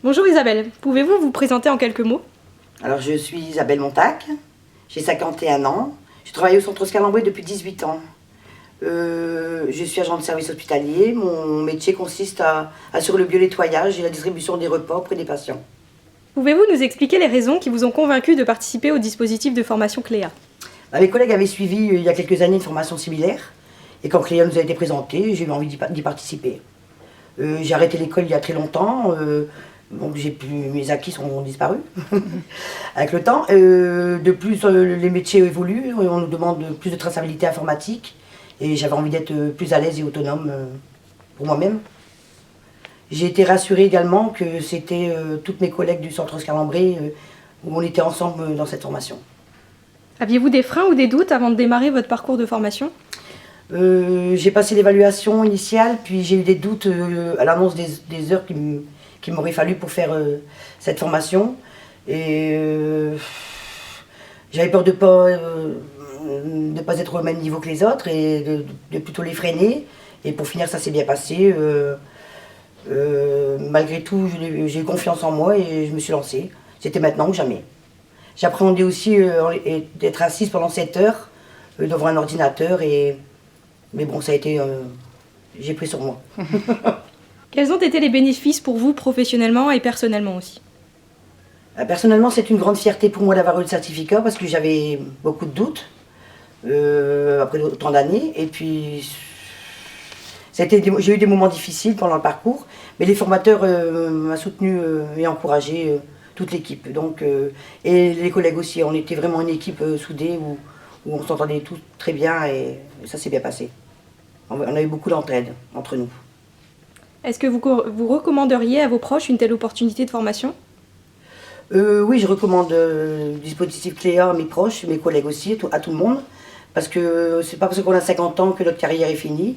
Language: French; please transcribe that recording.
Bonjour Isabelle, pouvez-vous vous présenter en quelques mots? Alors je suis Isabelle Montac, j'ai 51 ans, je travaille au centre Scalambret depuis 18 ans. Je suis agent de service hospitalier, mon métier consiste à assurer le bio-nettoyage et la distribution des repas auprès des patients. Pouvez-vous nous expliquer les raisons qui vous ont convaincu de participer au dispositif de formation Cléa? Mes collègues avaient suivi il y a quelques années une formation similaire et quand Cléa nous a été présentée, j'ai eu envie d'y participer. J'ai arrêté l'école il y a très longtemps, donc mes acquis sont disparus avec le temps. De plus, les métiers évoluent, on nous demande plus de traçabilité informatique et j'avais envie d'être plus à l'aise et autonome pour moi-même. J'ai été rassurée également que c'était toutes mes collègues du centre Scalambret où on était ensemble dans cette formation. Aviez-vous des freins ou des doutes avant de démarrer votre parcours de formation? J'ai passé l'évaluation initiale, puis j'ai eu des doutes à l'annonce des heures qu'il m'aurait fallu pour faire cette formation. Et j'avais peur de ne pas être au même niveau que les autres et de plutôt les freiner. Et pour finir, ça s'est bien passé. Malgré tout, j'ai eu confiance en moi et je me suis lancée. C'était maintenant ou jamais. J'appréhendais aussi d'être assise pendant 7 heures devant un ordinateur. Mais bon, ça a été... j'ai pris sur moi. Quels ont été les bénéfices pour vous professionnellement et personnellement aussi? Personnellement, c'est une grande fierté pour moi d'avoir eu le certificat parce que j'avais beaucoup de doutes après autant d'années. Et puis, j'ai eu des moments difficiles pendant le parcours, mais les formateurs m'ont soutenu et encouragé toute l'équipe. Et les collègues aussi, on était vraiment une équipe soudée où on s'entendait tous très bien et ça s'est bien passé. On a eu beaucoup d'entraide entre nous. Est-ce que vous recommanderiez à vos proches une telle opportunité de formation? Oui, je recommande le dispositif Cléa à mes proches, mes collègues aussi, à tout le monde, parce que c'est pas parce qu'on a 50 ans que notre carrière est finie.